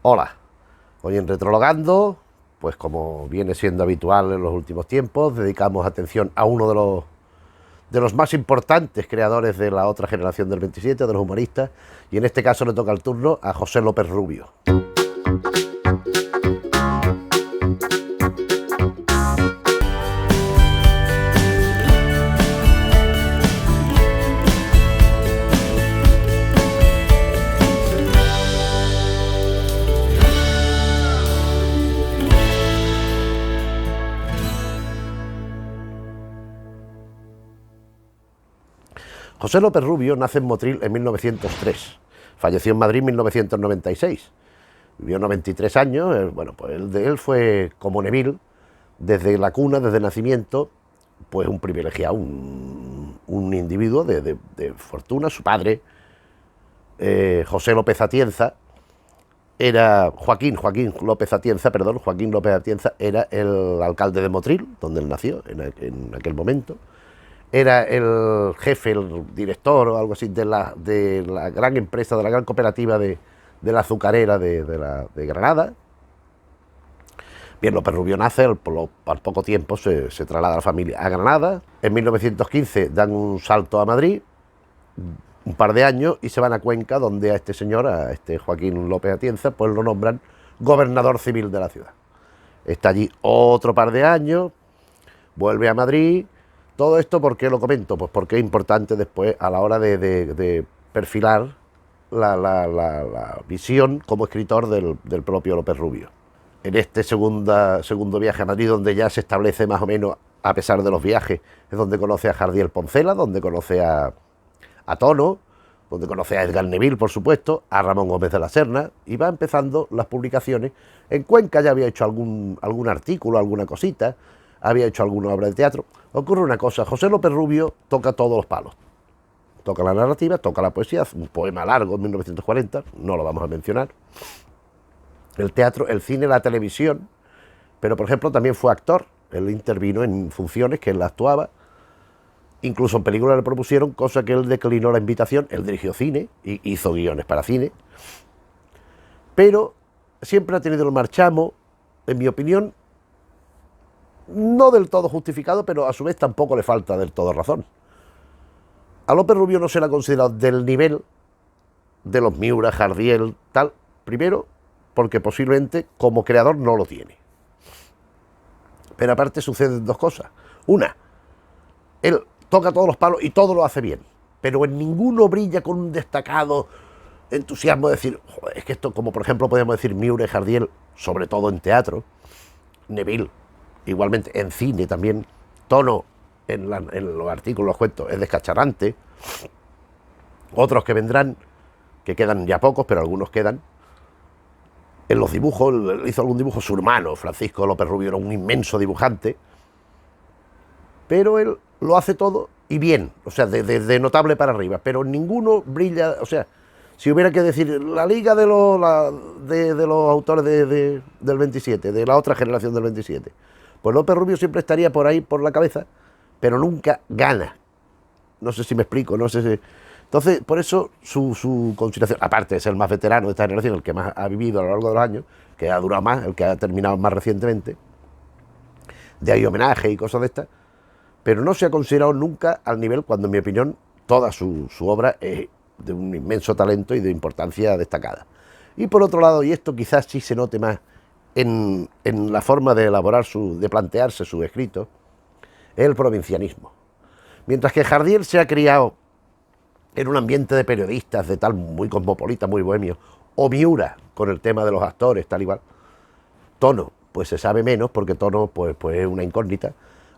Hola, hoy en Retrologando, pues como viene siendo habitual en los últimos tiempos, dedicamos atención a uno de los más importantes creadores de la otra generación del 27, de los humoristas, y en este caso le toca el turno a José López Rubio. José López Rubio nace en Motril en 1903, falleció en Madrid en 1996, vivió 93 años, bueno, pues él fue como Neville, desde la cuna, desde nacimiento, pues un privilegiado, un individuo de fortuna. Su padre, José López Atienza, era Joaquín López Atienza, era el alcalde de Motril, donde él nació en aquel momento. Era el jefe, el director o algo así de la gran empresa, de la gran cooperativa de la azucarera de Granada. Bien, López Rubio nace, al poco tiempo se traslada la familia a Granada. En 1915 dan un salto a Madrid, un par de años, y se van a Cuenca, donde a este señor, a este Joaquín López Atienza, pues lo nombran gobernador civil de la ciudad. Está allí otro par de años, vuelve a Madrid. Todo esto, ¿por qué lo comento? Pues porque es importante después a la hora de perfilar la visión como escritor del propio López Rubio. En este segundo viaje a Madrid, donde ya se establece más o menos, a pesar de los viajes, es donde conoce a Jardiel Poncela, donde conoce a Tono, donde conoce a Edgar Neville, por supuesto, a Ramón Gómez de la Serna, y va empezando las publicaciones. En Cuenca ya había hecho algún artículo, alguna cosita, había hecho alguna obra de teatro. Ocurre una cosa: José López Rubio toca todos los palos. Toca la narrativa, toca la poesía, un poema largo en 1940, no lo vamos a mencionar. El teatro, el cine, la televisión, pero por ejemplo también fue actor. Él intervino en funciones que él actuaba, incluso en películas le propusieron, cosa que él declinó la invitación. Él dirigió cine y hizo guiones para cine, pero siempre ha tenido el marchamo, en mi opinión, no del todo justificado, pero a su vez tampoco le falta del todo razón. A López Rubio no se le ha considerado del nivel de los Miura, Jardiel, tal. Primero, porque posiblemente como creador no lo tiene. Pero aparte suceden dos cosas. Una, él toca todos los palos y todo lo hace bien, pero en ninguno brilla con un destacado entusiasmo de decir, joder, es que esto, como por ejemplo podemos decir Miura y Jardiel, sobre todo en teatro, Neville, igualmente en cine también, Tono en los artículos, los cuentos, es descacharrante. Otros que vendrán, que quedan ya pocos, pero algunos quedan. En los dibujos, hizo algún dibujo su hermano, Francisco López Rubio, era un inmenso dibujante, pero él lo hace todo y bien, o sea, de notable para arriba, pero ninguno brilla. O sea, si hubiera que decir la liga de los autores del 27, de la otra generación del 27, pues López Rubio siempre estaría por ahí, por la cabeza, pero nunca gana. No sé si me explico, no sé si... Entonces, por eso su consideración, aparte de ser el más veterano de esta generación, el que más ha vivido a lo largo de los años, que ha durado más, el que ha terminado más recientemente, de ahí homenaje y cosas de estas, pero no se ha considerado nunca al nivel, cuando en mi opinión toda su obra es de un inmenso talento y de importancia destacada. Y por otro lado, y esto quizás sí se note más en la forma de elaborar de plantearse su escrito, es el provincianismo. Mientras que Jardiel se ha criado en un ambiente de periodistas, de tal, muy cosmopolita, muy bohemio, o Miura, con el tema de los actores, tal igual, Tono, pues se sabe menos, porque Tono pues es una incógnita,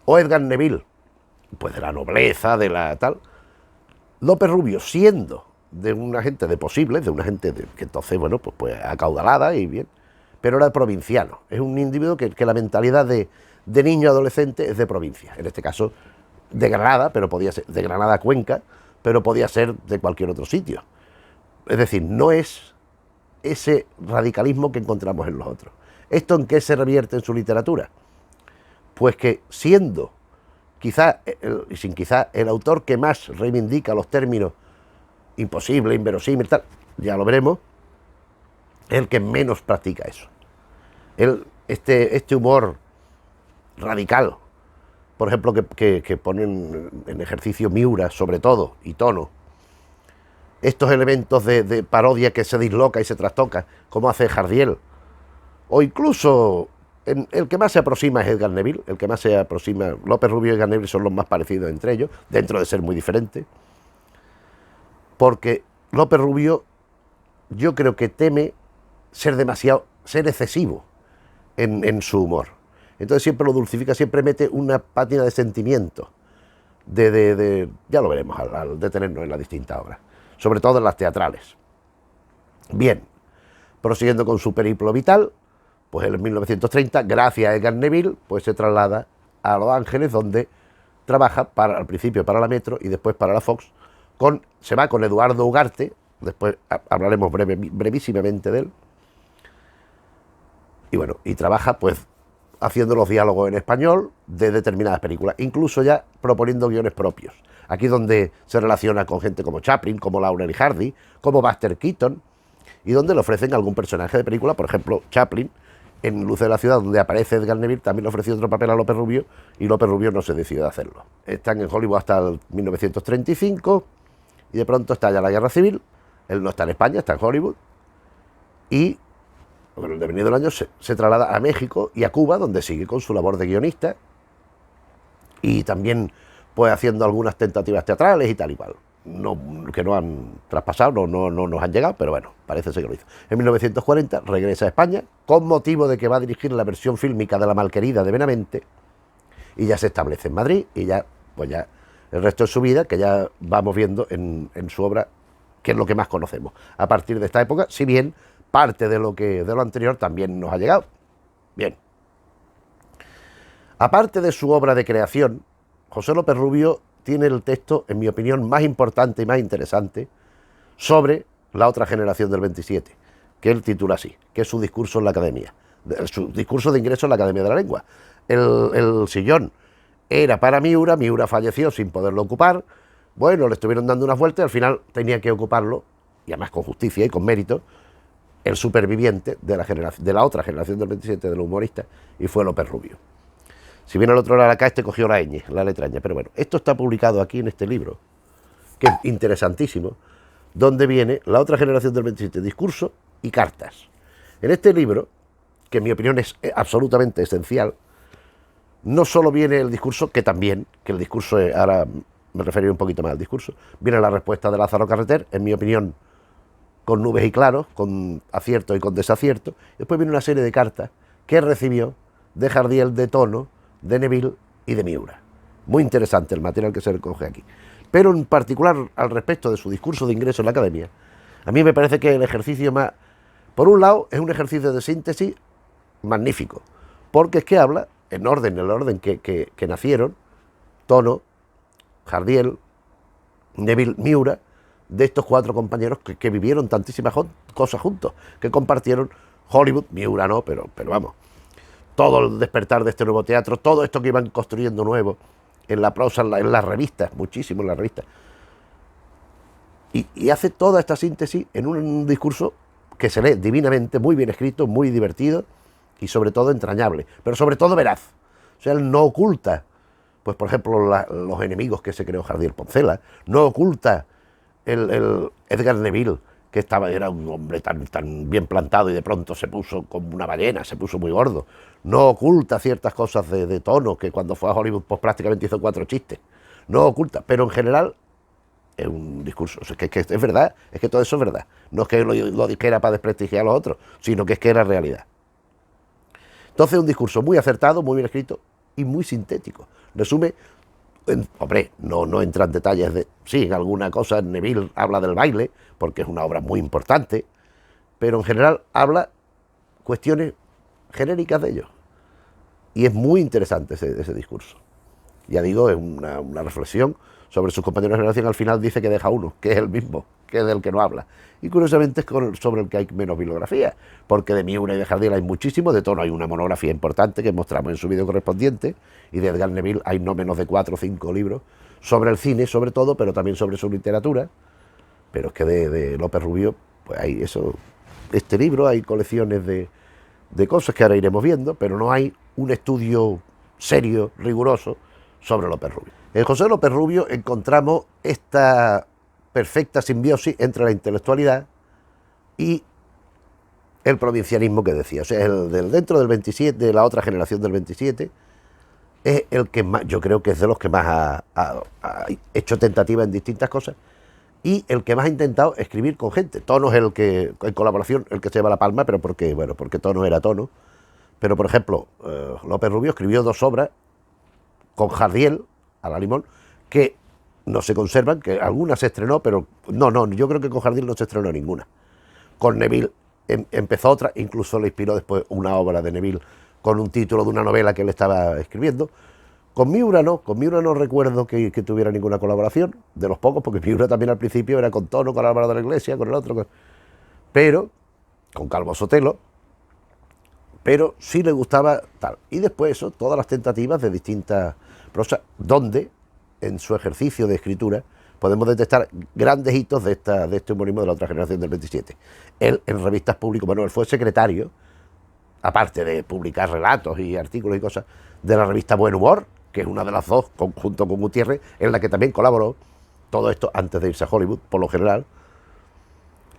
o Edgar Neville, pues de la nobleza, de la tal. López Rubio, siendo de una gente de posibles, de una gente que entonces, bueno, pues acaudalada y bien, pero era provinciano. Es un individuo que la mentalidad de niño adolescente es de provincia, en este caso de Granada, pero podía ser de Granada a Cuenca, pero podía ser de cualquier otro sitio. Es decir, no es ese radicalismo que encontramos en los otros. ¿Esto en qué se revierte en su literatura? Pues que siendo el autor que más reivindica los términos imposible, inverosímil, tal, ya lo veremos, es el que menos practica eso. Este humor radical, por ejemplo, que ponen en ejercicio Miura, sobre todo, y Tono, estos elementos de parodia que se disloca y se trastoca, como hace Jardiel, o incluso el que más se aproxima es Edgar Neville, el que más se aproxima, López Rubio y Edgar Neville son los más parecidos entre ellos, dentro de ser muy diferentes, porque López Rubio yo creo que teme ser excesivo en su humor. Entonces siempre lo dulcifica, siempre mete una pátina de sentimiento, ya lo veremos al detenernos en las distintas obras, sobre todo en las teatrales. Bien, prosiguiendo con su periplo vital, pues en 1930, gracias a Edgar Neville, pues se traslada a Los Ángeles, donde trabaja al principio para la Metro y después para la Fox, se va con Eduardo Ugarte, después hablaremos brevísimamente de él, y bueno, y trabaja pues haciendo los diálogos en español de determinadas películas, incluso ya proponiendo guiones propios. Aquí es donde se relaciona con gente como Chaplin, como Laurel y Hardy, como Buster Keaton, y donde le ofrecen algún personaje de película, por ejemplo, Chaplin, en Luces de la Ciudad, donde aparece Edgar Neville, también le ofreció otro papel a López Rubio, y López Rubio no se decidió a hacerlo. Están en Hollywood hasta el 1935, y de pronto estalla la Guerra Civil, él no está en España, está en Hollywood, y con el devenir del año se traslada a México y a Cuba, donde sigue con su labor de guionista, y también pues haciendo algunas tentativas teatrales y tal y cual. Que no han traspasado, no nos han llegado, pero bueno, parece ser que lo hizo. En 1940 regresa a España con motivo de que va a dirigir la versión fílmica de La Malquerida de Benavente, y ya se establece en Madrid, y ya, pues ya el resto de su vida, que ya vamos viendo en su obra, que es lo que más conocemos. A partir de esta época, si bien parte de lo anterior también nos ha llegado. Bien. Aparte de su obra de creación, José López Rubio tiene el texto, en mi opinión, más importante y más interesante sobre la otra generación del 27, que él titula así, que es su discurso en la Academia, su discurso de ingreso en la Academia de la Lengua. El sillón era para Miura, Miura falleció sin poderlo ocupar, bueno, le estuvieron dando unas vueltas y al final tenía que ocuparlo, y además con justicia y con mérito, el superviviente de la otra generación del 27 de los humoristas, y fue López Rubio. Si bien el otro era la K, este cogió la ñ, la letra ñ. Pero bueno, esto está publicado aquí en este libro, que es interesantísimo, donde viene la otra generación del 27, discurso y cartas. En este libro, que en mi opinión es absolutamente esencial, no solo viene el discurso, que también, que el discurso, ahora me referiré un poquito más al discurso, viene la respuesta de Lázaro Carreter, en mi opinión, con nubes y claros, con acierto y con desacierto. Después viene una serie de cartas que recibió de Jardiel, de Tono, de Neville y de Miura. Muy interesante el material que se recoge aquí. Pero en particular al respecto de su discurso de ingreso en la Academia, a mí me parece que el ejercicio más... Por un lado, es un ejercicio de síntesis magnífico, porque es que habla, en el orden que nacieron, Tono, Jardiel, Neville, Miura, de estos cuatro compañeros que vivieron tantísimas cosas juntos, que compartieron Hollywood, Miura no, pero vamos, todo el despertar de este nuevo teatro, todo esto que iban construyendo nuevo, en la prosa, en las revistas, muchísimo en las revistas, y hace toda esta síntesis en un discurso que se lee divinamente, muy bien escrito, muy divertido, y sobre todo entrañable, pero sobre todo veraz. O sea, él no oculta, pues por ejemplo, los enemigos que se creó Jardiel Poncela, no oculta el Edgar Neville, que era un hombre tan bien plantado y de pronto se puso como una ballena, se puso muy gordo. No oculta ciertas cosas de Tono, que cuando fue a Hollywood pues prácticamente hizo 4 chistes. No oculta, pero en general es un discurso, o sea, que es verdad, es que todo eso es verdad. No es que lo dijera para desprestigiar a los otros, sino que es que era realidad. Entonces un discurso muy acertado, muy bien escrito y muy sintético. Resume, hombre, no entra en detalles de... Sí, en alguna cosa Neville habla del baile, porque es una obra muy importante, pero en general habla cuestiones genéricas de ellos. Y es muy interesante ese discurso. Ya digo, es una reflexión sobre sus compañeros de generación. Al final dice que deja uno, que es el mismo, que es del que no habla. Y curiosamente es sobre el que hay menos bibliografía, porque de Miura y de Jardiel hay muchísimo, de Tono hay una monografía importante que mostramos en su vídeo correspondiente, y de Edgar Neville hay no menos de 4 o 5 libros sobre el cine, sobre todo, pero también sobre su literatura. Pero es que de López Rubio, pues hay eso, este libro, hay colecciones de cosas que ahora iremos viendo, pero no hay un estudio serio, riguroso, sobre López Rubio. En José López Rubio encontramos esta perfecta simbiosis entre la intelectualidad y el provincianismo que decía. O sea, dentro del 27, de la otra generación del 27, es el que más, yo creo que es de los que más ha hecho tentativas en distintas cosas y el que más ha intentado escribir con gente. Tono es el que, en colaboración, el que se lleva la palma, pero porque Tono era Tono. Pero, por ejemplo, López Rubio escribió 2 obras con Jardiel, a la Limón, que no se conservan, que alguna se estrenó, pero no, yo creo que con Jardiel no se estrenó ninguna. Con Neville empezó otra, incluso le inspiró después una obra de Neville con un título de una novela que él estaba escribiendo. Con Miura no recuerdo que tuviera ninguna colaboración, de los pocos, porque Miura también al principio era con Tono, con Álvaro de la Iglesia, con el otro, pero con Calvo Sotelo, pero sí le gustaba tal. Y después eso, todas las tentativas de distintas prosas, donde en su ejercicio de escritura podemos detectar grandes hitos de este humorismo de la otra generación del 27. Él en revistas públicas, bueno, él fue secretario, aparte de publicar relatos y artículos y cosas, de la revista Buen Humor, que es una de las dos, junto con Gutiérrez, en la que también colaboró. Todo esto antes de irse a Hollywood, por lo general.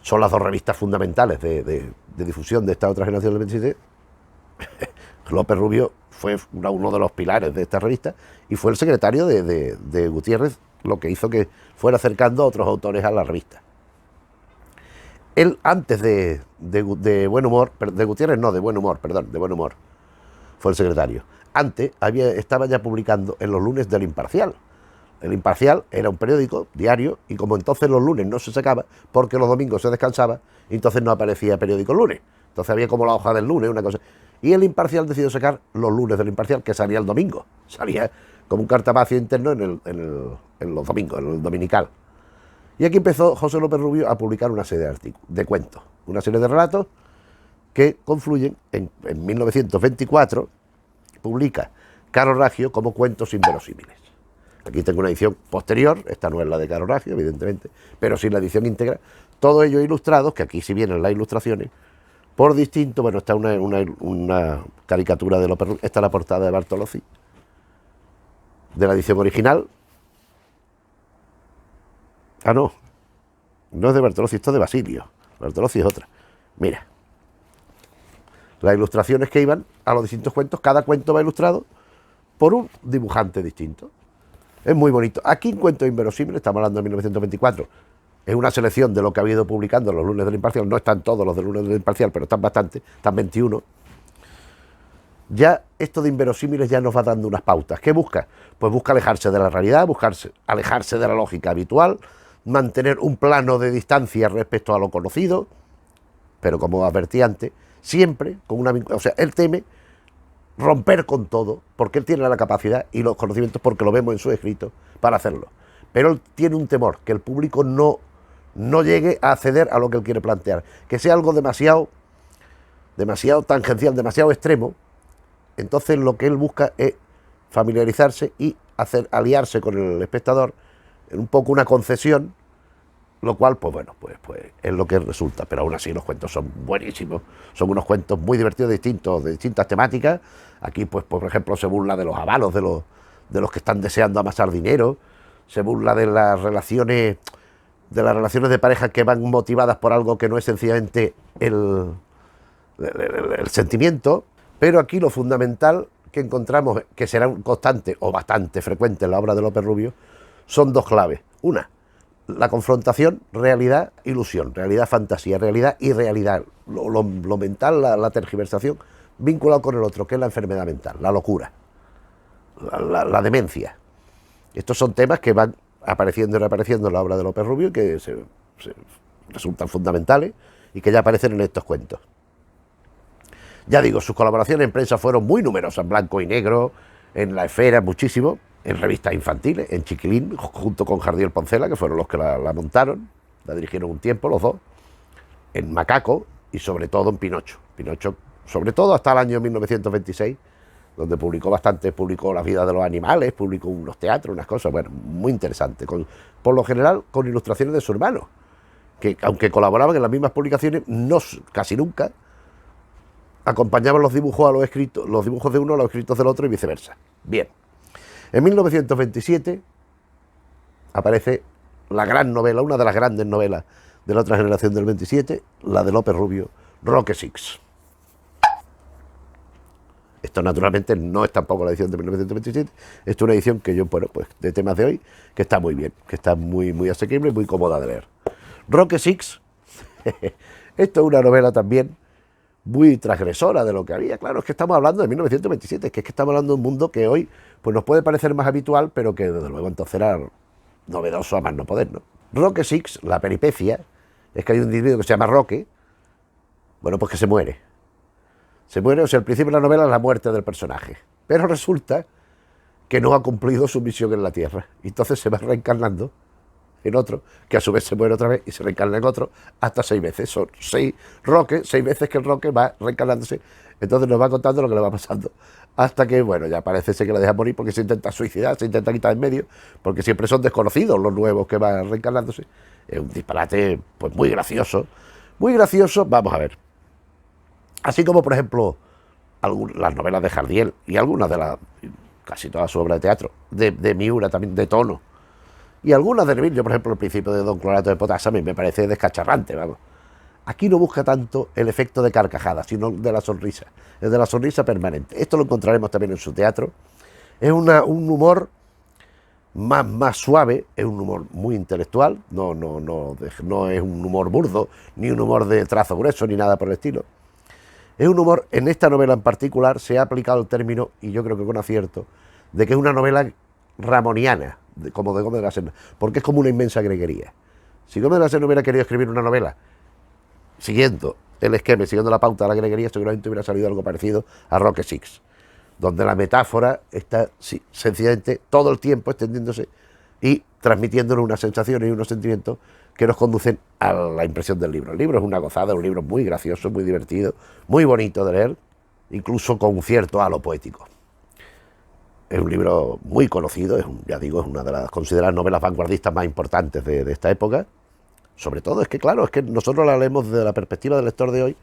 Son las 2 revistas fundamentales de difusión de esta otra generación del 27. López Rubio fue uno de los pilares de esta revista y fue el secretario de Gutiérrez, lo que hizo que fuera acercando a otros autores a la revista. Él, antes de Buen Humor, de Gutiérrez no, de Buen Humor, fue el secretario. Antes estaba ya publicando en los lunes del Imparcial. El Imparcial era un periódico diario y como entonces los lunes no se sacaba porque los domingos se descansaba, entonces no aparecía periódico el lunes. Entonces había como la hoja del lunes, una cosa. Y el Imparcial decidió sacar los lunes del Imparcial, que salía el domingo. Salía como un cartapacio interno en los domingos, en el dominical. Y aquí empezó José López Rubio a publicar una serie de artículos, de cuentos, una serie de relatos que confluyen en 1924, publica Caro Raggio como Cuentos Inverosímiles. Aquí tengo una edición posterior, esta no es la de Caro Raggio, evidentemente, pero sí la edición íntegra, todos ellos ilustrados, que aquí sí vienen las ilustraciones, por distinto. Bueno, está una caricatura de López Rubio, esta es la portada de Bartolozzi, de la edición original. Ah, no es de Bartolozzi, esto es de Basilio. Bartolozzi es otra. Mira, las ilustraciones que iban a los distintos cuentos, cada cuento va ilustrado por un dibujante distinto. Es muy bonito. Aquí en Cuentos Inverosímiles, estamos hablando de 1924, es una selección de lo que ha habido publicando los lunes del Imparcial. No están todos los del lunes del Imparcial, pero están bastante, están 21. Ya esto de inverosímiles ya nos va dando unas pautas. ¿Qué busca? Pues busca alejarse de la realidad, alejarse de la lógica habitual, mantener un plano de distancia respecto a lo conocido, pero como advertí antes, siempre con una... O sea, él teme romper con todo, porque él tiene la capacidad y los conocimientos, porque lo vemos en su escrito, para hacerlo. Pero él tiene un temor, que el público no llegue a acceder a lo que él quiere plantear, que sea algo demasiado tangencial, demasiado extremo. Entonces lo que él busca es familiarizarse y aliarse con el espectador en un poco una concesión, lo cual, pues es lo que resulta. Pero aún así los cuentos son buenísimos, son unos cuentos muy divertidos, de distintas temáticas. Aquí, pues por ejemplo, se burla de los avalos, de los que están deseando amasar dinero, se burla de las relaciones de pareja que van motivadas por algo que no es sencillamente el sentimiento. Pero aquí lo fundamental que encontramos, que será un constante o bastante frecuente en la obra de López Rubio, son 2 claves. Una, la confrontación realidad-ilusión, realidad-fantasía, realidad y realidad. Lo mental, la tergiversación, vinculado con el otro, que es la enfermedad mental, la locura, la demencia. Estos son temas que van apareciendo y reapareciendo en la obra de López Rubio y que se resultan fundamentales y que ya aparecen en estos cuentos. Ya digo, sus colaboraciones en prensa fueron muy numerosas, en Blanco y Negro, en La Esfera, muchísimo, en revistas infantiles, en Chiquilín, junto con Jardiel Poncela, que fueron los que la montaron, la dirigieron un tiempo los dos, en Macaco y sobre todo en Pinocho. Pinocho, sobre todo hasta el año 1926, donde publicó La vida de los animales, publicó unos teatros, unas cosas, bueno, muy interesante, por lo general con ilustraciones de su hermano, que aunque colaboraban en las mismas publicaciones, no, casi nunca acompañaban los dibujos a los escritos, los dibujos de uno a los escritos del otro y viceversa. Bien, en 1927 aparece la gran novela, una de las grandes novelas de la otra generación del 27, la de López Rubio, Roque Six. Esto naturalmente no es tampoco la edición de 1927, esto es una edición que yo, bueno, pues de temas de hoy, que está muy bien, que está muy, muy asequible y muy cómoda de leer. Roque Six, esto es una novela también muy transgresora de lo que había. Claro, es que estamos hablando de 1927, es que estamos hablando de un mundo que hoy pues nos puede parecer más habitual, pero que desde luego entonces era novedoso a más no poder, ¿no? Roque Six, la peripecia, es que hay un individuo que se llama Roque, bueno, pues que se muere. Se muere, o sea, al principio de la novela es la muerte del personaje, pero resulta que no ha cumplido su misión en la Tierra, y entonces se va reencarnando en otro, que a su vez se muere otra vez y se reencarna en otro, hasta 6 veces. Son 6 Roques, 6 veces que el Roque va reencarnándose. Entonces nos va contando lo que le va pasando. Hasta que, bueno, ya parece ser que la deja morir porque se intenta suicidar, se intenta quitar en medio, porque siempre son desconocidos los nuevos que van reencarnándose. Es un disparate, pues muy gracioso. Muy gracioso, vamos a ver. Así como, por ejemplo, las novelas de Jardiel y algunas de las, casi toda su obra de teatro, de Miura también, de tono. Y algunas de Neville, yo por ejemplo el principio de Don Clorato de Potasa me parece descacharrante, vamos. Aquí no busca tanto el efecto de carcajada, sino de la sonrisa, el de la sonrisa permanente. Esto lo encontraremos también en su teatro. Es un humor más suave, es un humor muy intelectual, no es un humor burdo, ni un humor de trazo grueso, ni nada por el estilo. Es un humor, en esta novela en particular, se ha aplicado el término, y yo creo que con acierto, de que es una novela ramoniana, como de Gómez de la Serna, porque es como una inmensa greguería. Si Gómez de la Serna hubiera querido escribir una novela siguiendo el esquema, siguiendo la pauta de la greguería, seguramente hubiera salido algo parecido a Roque Six, donde la metáfora está sencillamente todo el tiempo extendiéndose y transmitiéndonos unas sensaciones y unos sentimientos que nos conducen a la impresión del libro. El libro es una gozada, un libro muy gracioso, muy divertido, muy bonito de leer, incluso con un cierto halo poético. Es un libro muy conocido, ya digo, es una de las consideradas novelas vanguardistas más importantes de esta época. Sobre todo, es que claro, es que nosotros la leemos desde la perspectiva del lector de hoy,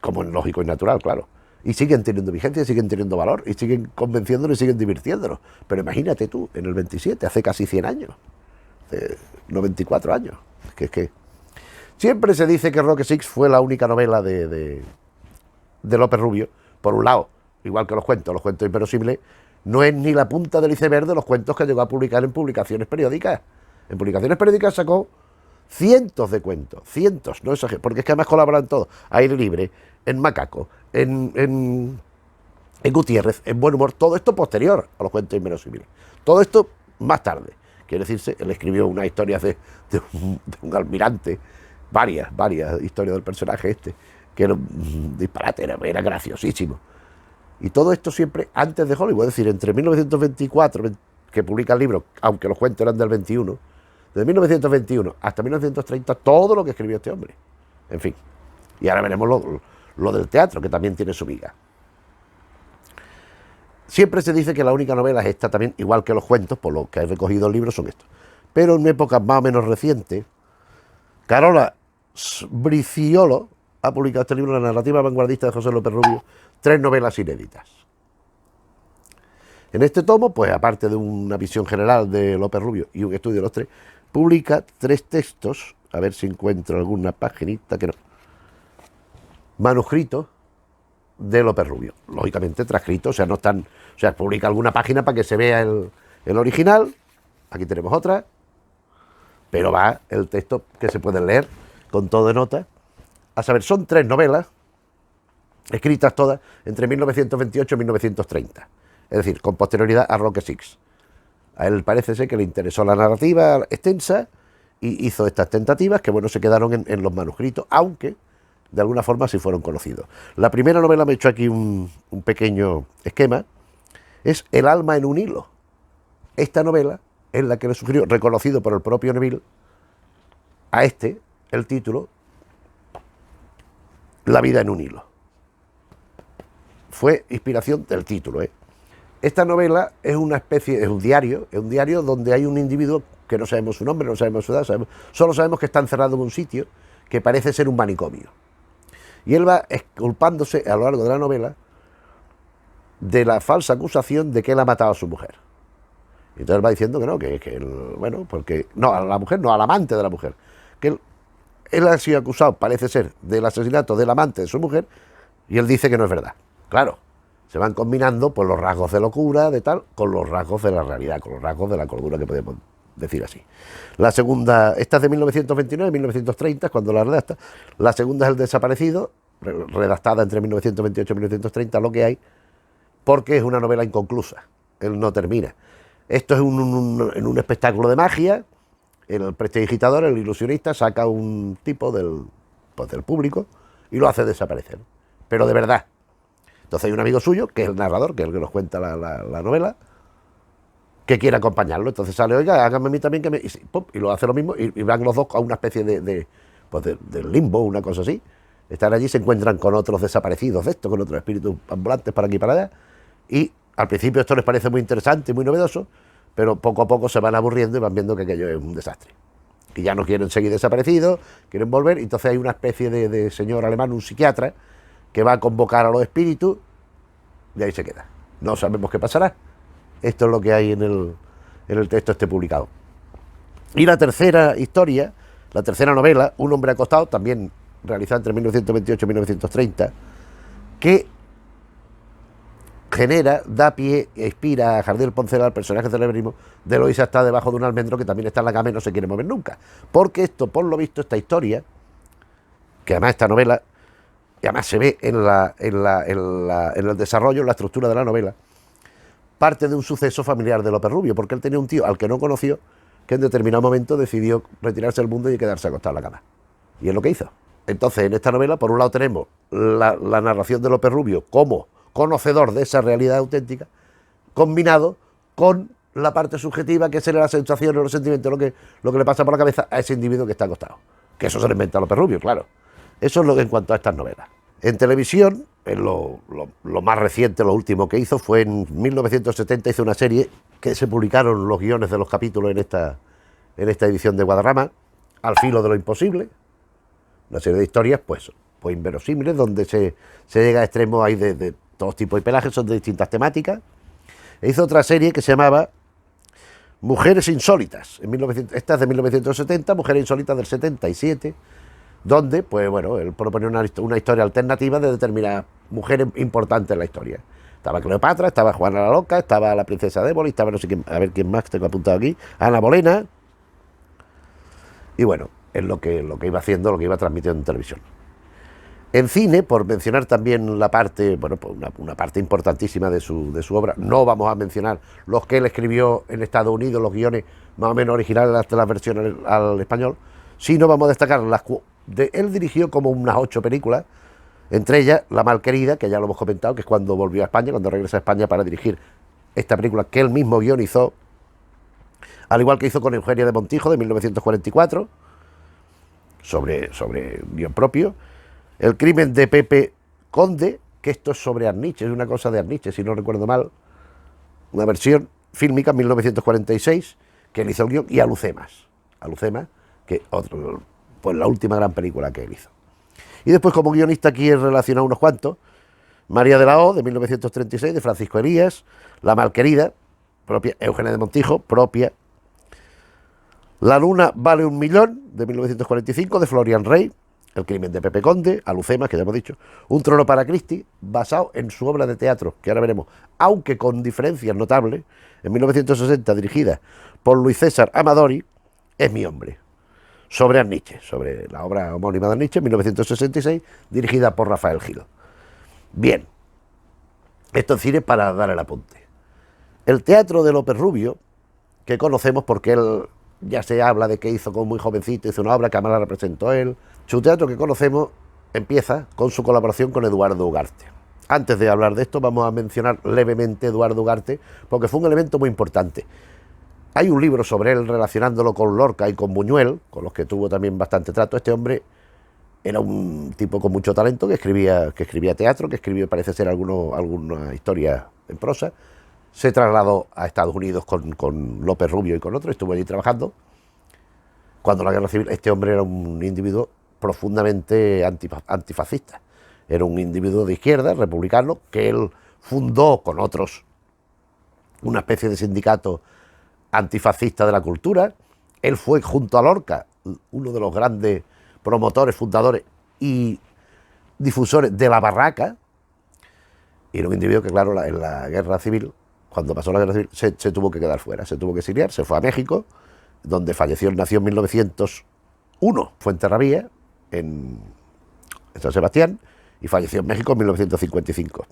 como es lógico y natural, claro. Y siguen teniendo vigencia, siguen teniendo valor, y siguen convenciéndonos y siguen divirtiéndonos. Pero imagínate tú, en el 27, hace casi 100 años, hace 94 años. Es que siempre se dice que Roque Six fue la única novela de López Rubio, por un lado, igual que los cuentos inverosímiles, no es ni la punta del iceberg de los cuentos que llegó a publicar en publicaciones periódicas. En publicaciones periódicas sacó cientos de cuentos, cientos, no exagero, porque es que además colaboran todos, Aire Libre, en Macaco, en Gutiérrez, en Buen Humor, todo esto posterior a los cuentos inverosímiles. Todo esto más tarde. Quiere decirse, él escribió unas historias de un almirante, varias historias del personaje este, que era un disparate, era graciosísimo. Y todo esto siempre antes de Hollywood, es decir, entre 1924, que publica el libro, aunque los cuentos eran del 21, de 1921 hasta 1930, todo lo que escribió este hombre. En fin, y ahora veremos lo del teatro, que también tiene su viga. Siempre se dice que la única novela es esta también, igual que los cuentos, por lo que he recogido el libro, son estos. Pero en épocas más o menos recientes, Carola Briciolo ha publicado este libro, La narrativa vanguardista de José López Rubio, 3 novelas inéditas. En este tomo, pues aparte de una visión general de López Rubio y un estudio de los 3, publica 3 textos, a ver si encuentro alguna paginita que no, manuscritos de López Rubio, lógicamente transcritos, o sea, no están, o sea, publica alguna página para que se vea el original, aquí tenemos otra, pero va el texto que se puede leer con todo de nota. A saber, son 3 novelas, escritas todas entre 1928 y 1930, es decir, con posterioridad a Roque Six. A él parece ser que le interesó la narrativa extensa y hizo estas tentativas que, bueno, se quedaron en los manuscritos, aunque de alguna forma sí fueron conocidos. La primera novela, me he hecho aquí un pequeño esquema, es El alma en un hilo. Esta novela es la que le sugirió, reconocido por el propio Neville, a el título, La vida en un hilo. Fue inspiración del título. Esta novela es una especie, es un diario donde hay un individuo que no sabemos su nombre, no sabemos su edad, solo sabemos que está encerrado en un sitio que parece ser un manicomio. Y él va exculpándose a lo largo de la novela de la falsa acusación de que él ha matado a su mujer. Y entonces va diciendo que no, que él, bueno, porque, no, a la mujer, no, al amante de la mujer, que él ha sido acusado, parece ser, del asesinato del amante de su mujer, y él dice que no es verdad. Claro, se van combinando pues los rasgos de locura, de tal, con los rasgos de la realidad, con los rasgos de la cordura, que podemos decir así. La segunda, esta es de 1929, 1930, cuando la redacta. La segunda es El desaparecido, redactada entre 1928 y 1930, lo que hay, porque es una novela inconclusa, él no termina. Esto es en un espectáculo de magia, el prestidigitador, el ilusionista, saca un tipo del público y lo hace desaparecer, pero de verdad. Entonces hay un amigo suyo, que es el narrador, que es el que nos cuenta la novela, que quiere acompañarlo. Entonces sale, oiga, hágame a mí también, y lo hace lo mismo, y van los dos a una especie de limbo, una cosa así. Están allí, se encuentran con otros desaparecidos de esto, con otros espíritus ambulantes para aquí y para allá, y al principio esto les parece muy interesante y muy novedoso, pero poco a poco se van aburriendo y van viendo que aquello es un desastre. Y ya no quieren seguir desaparecidos, quieren volver, y entonces hay una especie de señor alemán, un psiquiatra, que va a convocar a los espíritus, y ahí se queda. No sabemos qué pasará. Esto es lo que hay en el texto publicado. Y la tercera historia, la tercera novela, Un hombre acostado, también realizada entre 1928 y 1930, que da pie e inspira a Jardiel Poncela, el personaje celebérrimo de Eloísa está debajo de un almendro que también está en la cama y no se quiere mover nunca. Porque esto, por lo visto, esta historia, que además esta novela, y además se ve en el desarrollo, en la estructura de la novela, parte de un suceso familiar de López Rubio, porque él tenía un tío al que no conoció, que en determinado momento decidió retirarse del mundo y quedarse acostado en la cama. Y es lo que hizo. Entonces, en esta novela, por un lado tenemos la narración de López Rubio como conocedor de esa realidad auténtica, combinado con la parte subjetiva, que es la sensación o los sentimientos, lo que le pasa por la cabeza a ese individuo que está acostado. Que eso se lo inventa López Rubio, claro. Eso es lo que en cuanto a estas novelas. En televisión, lo más reciente, lo último que hizo fue en 1970, hizo una serie que se publicaron los guiones de los capítulos en esta edición de Guadarrama, Al filo de lo imposible, una serie de historias pues inverosímiles, donde se llega a extremos ahí de todos tipos y pelajes, son de distintas temáticas. E hizo otra serie que se llamaba Mujeres Insólitas, esta es de 1970, Mujeres Insólitas del 77, donde, pues bueno, él propone una historia alternativa de determinadas mujeres importantes en la historia. Estaba Cleopatra, estaba Juana la Loca, estaba la princesa de Éboli, estaba no sé quién, a ver quién más tengo apuntado aquí, Ana Bolena. Y bueno, es lo que iba haciendo, lo que iba transmitiendo en televisión. En cine, por mencionar también la parte, bueno, pues una parte importantísima de su obra, no vamos a mencionar los que él escribió en Estados Unidos, los guiones más o menos originales hasta las versiones al español, sino vamos a destacar él dirigió como unas 8 películas, entre ellas La Malquerida, que ya lo hemos comentado, que es cuando volvió a España, cuando regresa a España para dirigir esta película que él mismo guionizó, al igual que hizo con Eugenia de Montijo de 1944, sobre guión propio. El crimen de Pepe Conde, que esto es sobre Arniche, es una cosa de Arniche, si no recuerdo mal, una versión fílmica en 1946, que él hizo el guión, y Alucemas, que pues la última gran película que él hizo. Y después, como guionista, aquí he relacionado unos cuantos: María de la O, de 1936, de Francisco Elías, La Malquerida, propia, Eugenia de Montijo, propia, La luna vale un millón, de 1945, de Florian Rey, El crimen de Pepe Conde, Alucemas, que ya hemos dicho, Un trono para Cristi, basado en su obra de teatro, que ahora veremos, aunque con diferencias notables, en 1960, dirigida por Luis César Amadori, Es mi hombre, sobre Arniche, sobre la obra homónima de Arniche, en 1966, dirigida por Rafael Gil. Bien, esto en cine para dar el apunte. El teatro de López Rubio, que conocemos porque él ya se habla de que hizo como muy jovencito, hizo una obra que además la representó él. Su teatro que conocemos empieza con su colaboración con Eduardo Ugarte. Antes de hablar de esto, vamos a mencionar levemente a Eduardo Ugarte, porque fue un elemento muy importante. Hay un libro sobre él relacionándolo con Lorca y con Buñuel, con los que tuvo también bastante trato. Este hombre era un tipo con mucho talento, que escribía teatro, que escribió, parece ser, alguna historia en prosa, se trasladó a Estados Unidos con López Rubio y con otros, estuvo allí trabajando. Cuando la guerra civil, este hombre era un individuo profundamente antifascista. Era un individuo de izquierda, republicano, que él fundó con otros una especie de sindicato antifascista de la cultura. Él fue, junto a Lorca, uno de los grandes promotores, fundadores y difusores de la barraca. Y era un individuo que, claro, en la guerra civil, cuando pasó la guerra civil, se tuvo que quedar fuera, se tuvo que exiliar, se fue a México, donde falleció, nació en 1901, fue en Terravía, en San Sebastián, y falleció en México en 1955.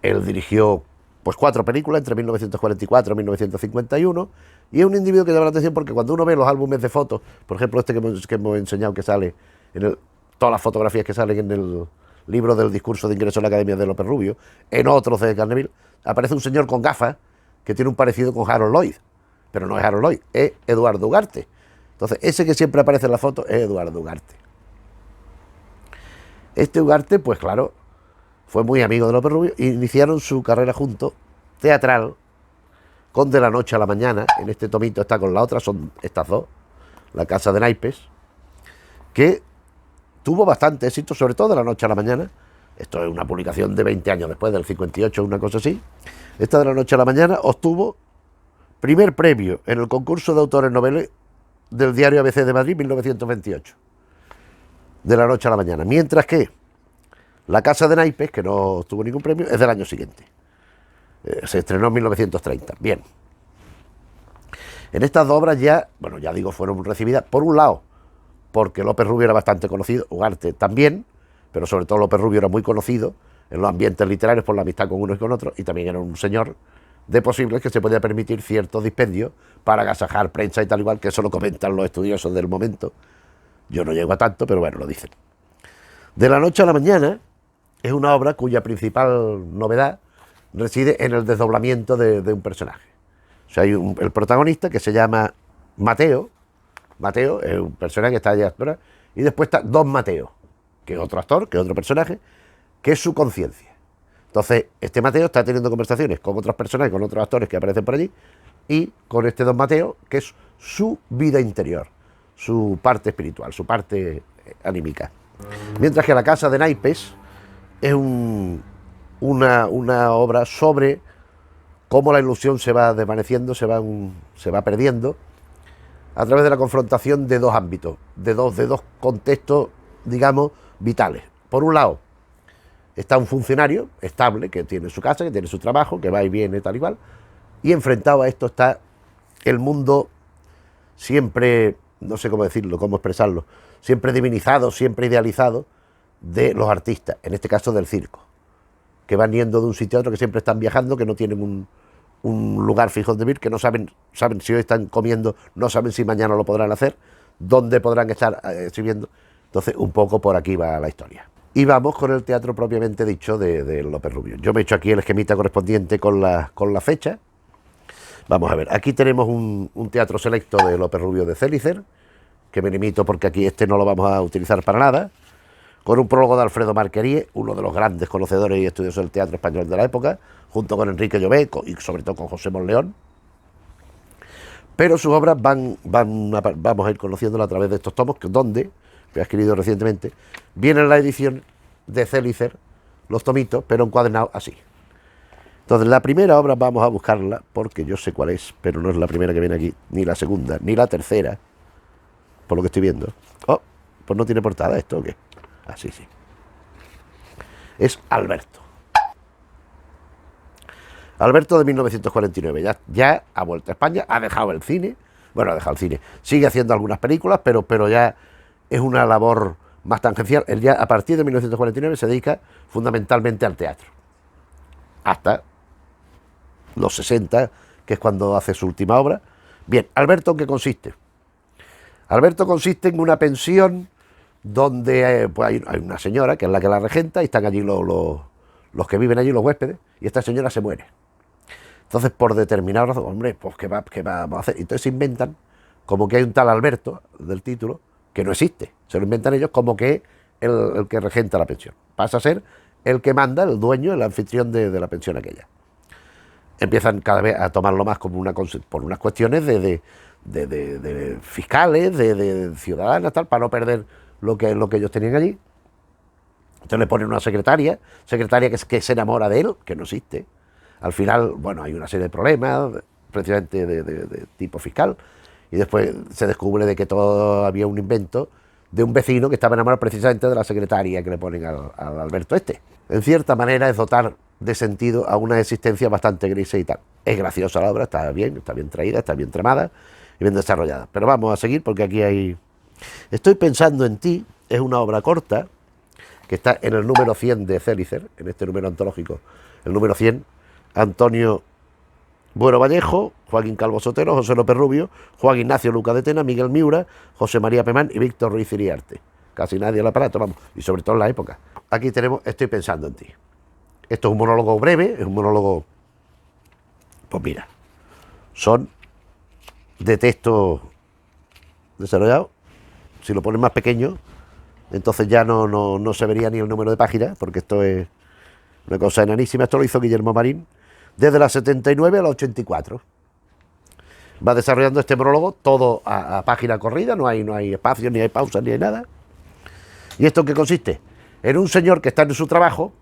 Él dirigió pues 4 películas entre 1944 y 1951, y es un individuo que llama la atención porque cuando uno ve los álbumes de fotos, por ejemplo este que hemos enseñado, que sale en todas las fotografías que salen en el libro del discurso de ingreso a la Academia de López Rubio, en otros de Carneville, aparece un señor con gafas que tiene un parecido con Harold Lloyd, pero no es Harold Lloyd, es Eduardo Ugarte. Entonces ese que siempre aparece en la foto es Eduardo Ugarte. Este Ugarte, pues claro, fue muy amigo de López Rubio e iniciaron su carrera juntos, teatral, con De la noche a la mañana. En este tomito está con la otra, son estas dos, La casa de naipes, que tuvo bastante éxito, sobre todo De la noche a la mañana. Esto es una publicación de 20 años después, del 58, una cosa así. Esta De la noche a la mañana obtuvo primer premio en el concurso de autores noveles del diario ABC de Madrid, 1928. De la noche a la mañana. Mientras que La casa de naipes, que no obtuvo ningún premio, es del año siguiente. Se estrenó en 1930. Bien. En estas dos obras ya, bueno, ya digo, fueron recibidas, por un lado, porque López Rubio era bastante conocido, Ugarte también, pero sobre todo López Rubio era muy conocido en los ambientes literarios por la amistad con unos y con otros, y también era un señor de posibles que se podía permitir ciertos dispendios para agasajar prensa y tal igual, que eso lo comentan los estudiosos del momento. Yo no llego a tanto, pero bueno, lo dicen. De la noche a la mañana es una obra cuya principal novedad reside en el desdoblamiento de un personaje. O sea, hay el protagonista que se llama Mateo. Mateo es un personaje que está allá, y después está Don Mateo, que es otro actor, que es otro personaje, que es su conciencia. Entonces, este Mateo está teniendo conversaciones con otras personas, con otros actores que aparecen por allí, y con este Don Mateo, que es su vida interior, su parte espiritual, su parte anímica. Mientras que La casa de naipes es una obra sobre cómo la ilusión se va desvaneciendo, se va perdiendo, a través de la confrontación de dos ámbitos, de dos contextos, digamos, vitales. Por un lado, está un funcionario estable, que tiene su casa, que tiene su trabajo, que va y viene, tal y cual, y enfrentado a esto está el mundo siempre, no sé cómo decirlo, cómo expresarlo, siempre divinizado, siempre idealizado, de los artistas, en este caso del circo, que van yendo de un sitio a otro, que siempre están viajando, que no tienen un lugar fijo donde vivir, que no saben si hoy están comiendo, no saben si mañana lo podrán hacer, dónde podrán estar exhibiendo. Entonces, un poco por aquí va la historia. Y vamos con el teatro propiamente dicho de López Rubio. Yo me he hecho aquí el esquemita correspondiente con la fecha. Vamos a ver, aquí tenemos un teatro selecto de López Rubio de Célicer, que me limito porque aquí este no lo vamos a utilizar para nada, con un prólogo de Alfredo Marquerie, uno de los grandes conocedores y estudiosos del teatro español de la época, junto con Enrique Llobet y sobre todo con José Monleón. Pero sus obras vamos a ir conociéndolas a través de estos tomos, donde, que he escrito recientemente, viene la edición de Célicer, los tomitos, pero encuadernados así. Entonces, la primera obra vamos a buscarla, porque yo sé cuál es, pero no es la primera que viene aquí, ni la segunda, ni la tercera, por lo que estoy viendo. Oh, pues no tiene portada esto, ¿o qué? Así, sí. Es Alberto. Alberto de 1949. Ya ha vuelto a España, ha dejado el cine. Bueno, ha dejado el cine. Sigue haciendo algunas películas, pero ya es una labor más tangencial. Él ya a partir de 1949 se dedica fundamentalmente al teatro. Hasta los 60, que es cuando hace su última obra. Bien, Alberto, ¿en qué consiste? Alberto consiste en una pensión donde pues hay una señora que es la que la regenta y están allí los que viven allí, los huéspedes, y esta señora se muere. Entonces, por determinada razón, hombre, pues ¿qué vamos a hacer? Entonces se inventan como que hay un tal Alberto, del título, que no existe. Se lo inventan ellos como que el que regenta la pensión. Pasa a ser el que manda, el dueño, el anfitrión de la pensión aquella. Empiezan cada vez a tomarlo más como por unas cuestiones de fiscales, de ciudadanas, tal, para no perder lo que ellos tenían allí. Entonces le ponen una secretaria que se enamora de él, que no existe. Al final, bueno, hay una serie de problemas, precisamente de tipo fiscal, y después se descubre de que todo había un invento de un vecino que estaba enamorado precisamente de la secretaria que le ponen al Alberto este. En cierta manera es dotar de sentido a una existencia bastante gris y tal. Es graciosa la obra, está bien traída, está bien tramada y bien desarrollada. Pero vamos a seguir porque aquí hay... Estoy pensando en ti, es una obra corta que está en el número 100 de Célicer, en este número antológico, el número 100, Antonio Bueno Vallejo, Joaquín Calvo Sotero, José López Rubio, Juan Ignacio Luca de Tena, Miguel Miura, José María Pemán y Víctor Ruiz Iriarte. Casi nadie al aparato, vamos, y sobre todo en la época. Aquí tenemos Estoy pensando en ti. Esto es un monólogo breve, es un monólogo, pues mira, son de texto desarrollado. Si lo pones más pequeño, entonces ya no se vería ni el número de páginas, porque esto es una cosa enanísima. Esto lo hizo Guillermo Marín desde la 79 a la 84. Va desarrollando este monólogo todo a página corrida, no hay espacios, ni hay pausas, ni hay nada. ¿Y esto en qué consiste? En un señor que está en su trabajo,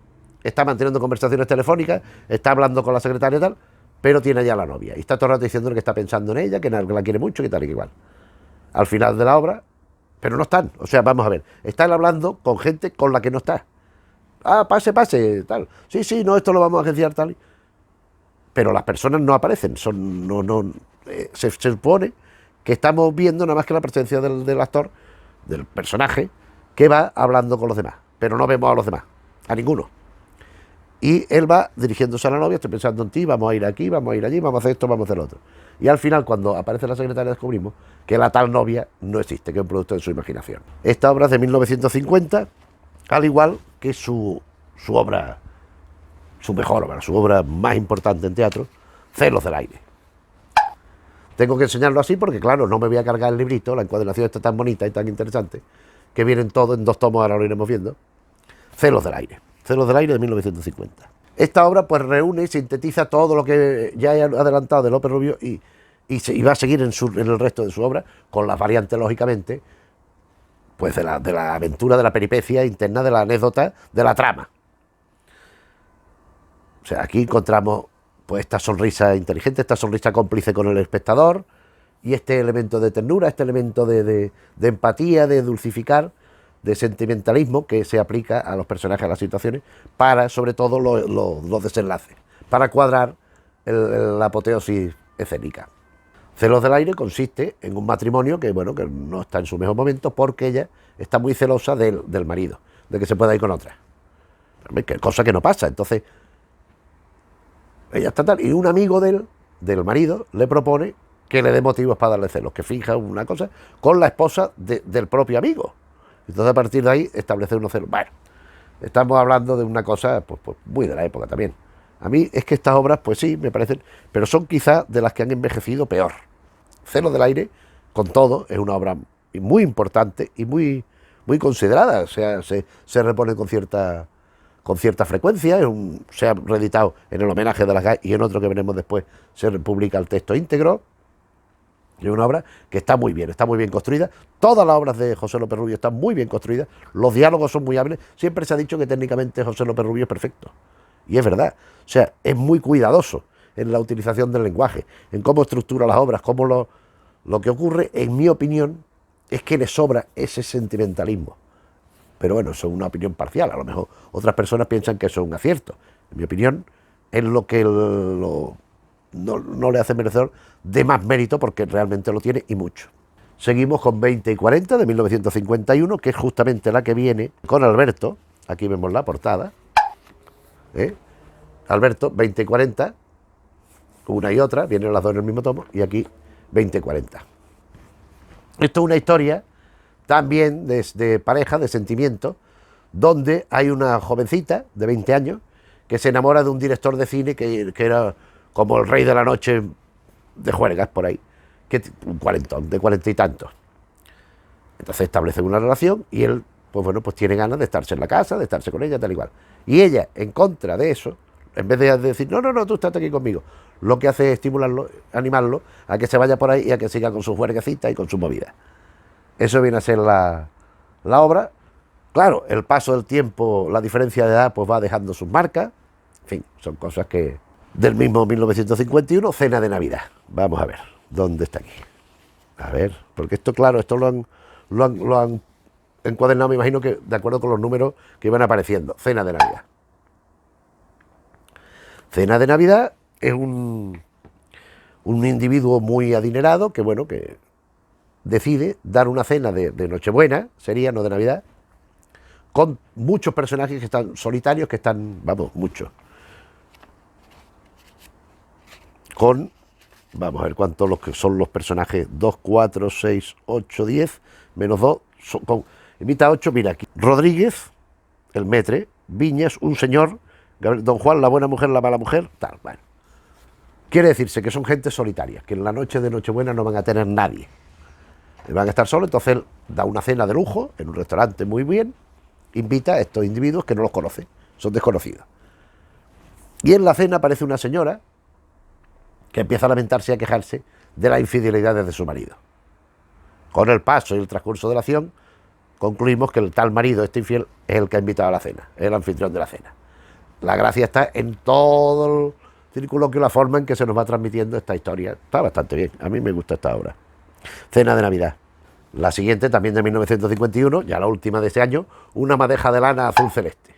está manteniendo conversaciones telefónicas, está hablando con la secretaria y tal, pero tiene ya la novia. Y está todo el rato diciéndole que está pensando en ella, que la quiere mucho, que tal y que igual. Al final de la obra, pero no están. O sea, vamos a ver, están hablando con gente con la que no está. Ah, pase, tal. Sí, no, esto lo vamos a agenciar, tal. Pero las personas no aparecen. Se supone que estamos viendo nada más que la presencia del actor, del personaje, que va hablando con los demás. Pero no vemos a los demás, a ninguno. Y él va dirigiéndose a la novia, estoy pensando en ti, vamos a ir aquí, vamos a ir allí, vamos a hacer esto, vamos a hacer lo otro. Y al final, cuando aparece la secretaria, descubrimos que la tal novia no existe, que es un producto de su imaginación. Esta obra es de 1950, al igual que su obra, su mejor obra, su obra más importante en teatro, Celos del aire. Tengo que enseñarlo así porque, claro, no me voy a cargar el librito, la encuadernación está tan bonita y tan interesante, que vienen todos en 2 tomos, ahora lo iremos viendo. Celos del aire de 1950. Esta obra pues reúne y sintetiza todo lo que ya he adelantado de López Rubio y va a seguir en el resto de su obra, con las variantes, lógicamente, pues de la aventura, de la peripecia interna, de la anécdota, de la trama. O sea, aquí encontramos pues esta sonrisa inteligente, esta sonrisa cómplice con el espectador y este elemento de ternura, este elemento de empatía, de dulcificar, de sentimentalismo que se aplica a los personajes, a las situaciones, para, sobre todo, los desenlaces, para cuadrar la apoteosis escénica. Celos del aire consiste en un matrimonio que, bueno, que no está en su mejor momento porque ella está muy celosa del marido, de que se pueda ir con otra. Cosa que no pasa. Entonces, ella está tal, y un amigo del marido le propone que le dé motivos para darle celos, que finja una cosa con la esposa del propio amigo. Entonces, a partir de ahí, establecer unos celos. Bueno, estamos hablando de una cosa pues muy de la época también. A mí es que estas obras, pues sí, me parecen, pero son quizás de las que han envejecido peor. Celos del aire, con todo, es una obra muy importante y muy considerada. O sea, se repone con cierta frecuencia, se ha reeditado en el homenaje de las GAE y en otro que veremos después se publica el texto íntegro. Es una obra que está muy bien construida. Todas las obras de José López Rubio están muy bien construidas, los diálogos son muy hábiles. Siempre se ha dicho que técnicamente José López Rubio es perfecto, y es verdad. O sea, es muy cuidadoso en la utilización del lenguaje, en cómo estructura las obras, cómo lo que ocurre, en mi opinión, es que le sobra ese sentimentalismo. Pero bueno, eso es una opinión parcial, a lo mejor otras personas piensan que eso es un acierto. En mi opinión, es lo que no le hace merecedor de más mérito, porque realmente lo tiene y mucho. Seguimos con 20 y 40 de 1951, que es justamente la que viene con Alberto. Aquí vemos la portada. Alberto, 20 y 40, una y otra, vienen las dos en el mismo tomo, y aquí 20 y 40. Esto es una historia también de pareja, de sentimiento, donde hay una jovencita de 20 años que se enamora de un director de cine que era como el rey de la noche de juergas por ahí, un cuarentón, de 40 y tantos. Entonces establecen una relación y él pues bueno, pues tiene ganas de estarse en la casa, de estarse con ella, tal y cual. Y ella, en contra de eso, en vez de decir, no, no, no, tú estás aquí conmigo, lo que hace es estimularlo, animarlo a que se vaya por ahí y a que siga con sus huerguecitas y con sus movidas. Eso viene a ser la obra. Claro, el paso del tiempo, la diferencia de edad, pues va dejando sus marcas. En fin, son cosas que... Del mismo 1951, Cena de Navidad. Vamos a ver, ¿dónde está aquí? A ver, porque esto, claro, esto lo han encuadernado, me imagino que de acuerdo con los números que iban apareciendo. Cena de Navidad. Cena de Navidad es un individuo muy adinerado que, bueno, que decide dar una cena de Nochebuena, sería, no de Navidad, con muchos personajes que están solitarios, que están, vamos, muchos. Con, vamos a ver cuántos los que son los personajes, 2, 4, 6, 8, 10, menos 2, invita a 8, mira aquí. Rodríguez, el metre, Viñas, un señor, Don Juan, la buena mujer, la mala mujer, tal, bueno. Quiere decirse que son gente solitaria, que en la noche de Nochebuena no van a tener nadie. Van a estar solos, entonces él da una cena de lujo en un restaurante muy bien, invita a estos individuos que no los conoce, son desconocidos. Y en la cena aparece una señora que empieza a lamentarse y a quejarse de las infidelidades de su marido. Con el paso y el transcurso de la acción, concluimos que el tal marido, este infiel, es el que ha invitado a la cena, es el anfitrión de la cena. La gracia está en todo el circunloquio, la forma en que se nos va transmitiendo esta historia. Está bastante bien, a mí me gusta esta obra. Cena de Navidad. La siguiente, también de 1951, ya la última de ese año, Una madeja de lana azul celeste.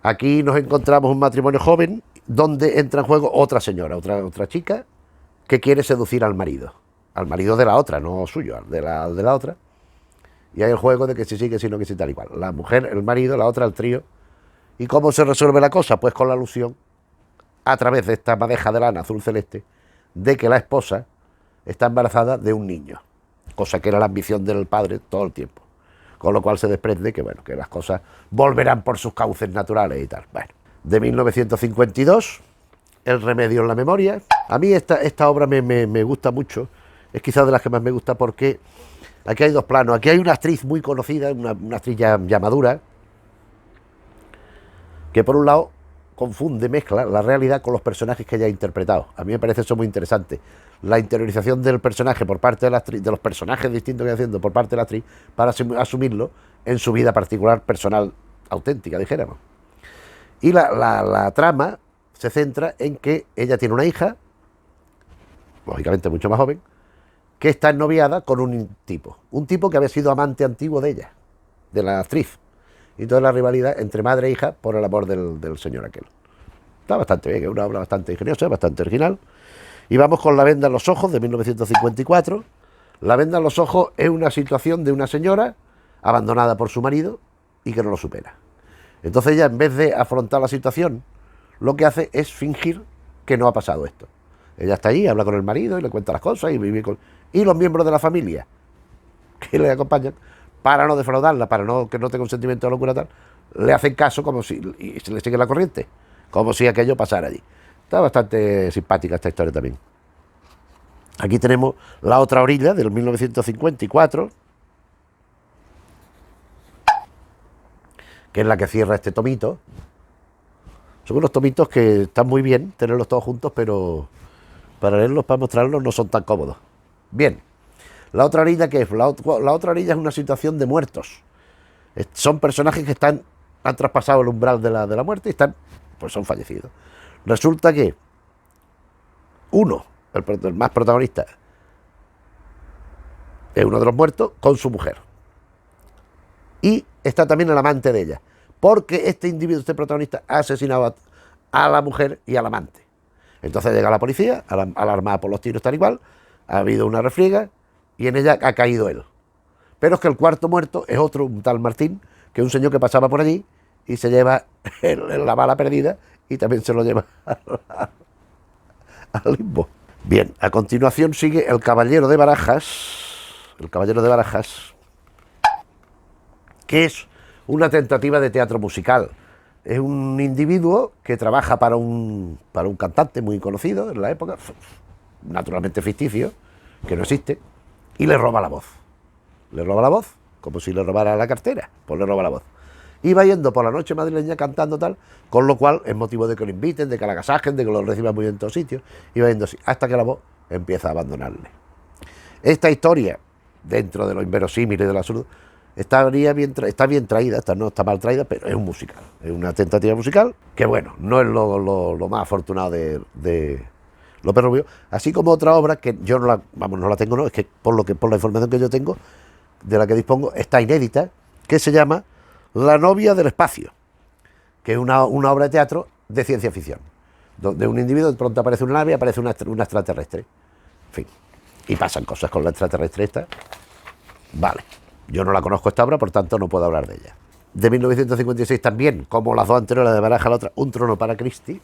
Aquí nos encontramos un matrimonio joven donde entra en juego otra señora, otra chica, que quiere seducir al marido de la otra, no suyo, de la otra. Y hay el juego de que si sí, que si no, que si tal y cual. La mujer, el marido, la otra, el trío. ¿Y cómo se resuelve la cosa? Pues con la alusión, a través de esta madeja de lana azul celeste, de que la esposa está embarazada de un niño, cosa que era la ambición del padre todo el tiempo. Con lo cual se desprende que, bueno, que las cosas volverán por sus cauces naturales y tal. Bueno, de 1952, El remedio en la memoria. A mí esta obra me gusta mucho, es quizás de las que más me gusta porque aquí hay dos planos. Aquí hay una actriz muy conocida, una actriz ya madura, que por un lado confunde, mezcla la realidad con los personajes que ella ha interpretado. A mí me parece eso muy interesante. La interiorización del personaje por parte de la actriz, de los personajes distintos que está haciendo por parte de la actriz, para asumirlo en su vida particular, personal, auténtica, dijéramos. Y la trama se centra en que ella tiene una hija, lógicamente mucho más joven, que está ennoviada con un tipo que había sido amante antiguo de ella, de la actriz. Y toda la rivalidad entre madre e hija por el amor del señor aquel. Está bastante bien, es una obra bastante ingeniosa, bastante original. Y vamos con La venda en los ojos, de 1954. La venda en los ojos es una situación de una señora abandonada por su marido y que no lo supera. Entonces ella, en vez de afrontar la situación, lo que hace es fingir que no ha pasado esto. Ella está allí, habla con el marido y le cuenta las cosas y vive con... Y los miembros de la familia que le acompañan, para no defraudarla, para que no tenga un sentimiento de locura tal, le hacen caso como si, y se le sigue la corriente, como si aquello pasara allí. Está bastante simpática esta historia también. Aquí tenemos La otra orilla, del 1954, que es la que cierra este tomito. Son unos tomitos que están muy bien tenerlos todos juntos, pero para leerlos, para mostrarlos, no son tan cómodos. Bien. La otra orilla, ¿qué es? La otra orilla es una situación de muertos. Son personajes que han traspasado el umbral de la muerte y pues son fallecidos. Resulta que uno, el más protagonista, es uno de los muertos con su mujer. Y está también el amante de ella. Porque este individuo, este protagonista, ha asesinado a la mujer y al amante. Entonces llega la policía, alarmada por los tiros tal y cual, ha habido una refriega, y en ella ha caído él. Pero es que el cuarto muerto es otro, un tal Martín, que es un señor que pasaba por allí y se lleva la bala perdida y también se lo lleva al limbo. Bien, a continuación sigue El caballero de Barajas. El caballero de Barajas, que es una tentativa de teatro musical. Es un individuo que trabaja para un cantante muy conocido en la época, naturalmente ficticio, que no existe, y le roba la voz. Le roba la voz como si le robara la cartera, pues le roba la voz. Iba yendo por la noche madrileña cantando tal, con lo cual es motivo de que lo inviten, de que la agasajen, de que lo reciban muy bien en todos sitios, iba yendo así, hasta que la voz empieza a abandonarle. Esta historia, dentro de lo inverosímil y del absurdo, está bien traída, no está mal traída, pero es un musical, es una tentativa musical que, bueno, no es lo más afortunado de López Rubio, así como otra obra que yo no la tengo, no, es que por la información que yo tengo, de la que dispongo, está inédita, que se llama La novia del espacio, que es una obra de teatro de ciencia ficción, donde un individuo de pronto aparece una nave y aparece una extraterrestre, en fin, y pasan cosas con la extraterrestre esta. Vale, yo no la conozco esta obra, por tanto no puedo hablar de ella. De 1956 también, como las dos anteriores de Baraja, la otra, Un trono para Christie,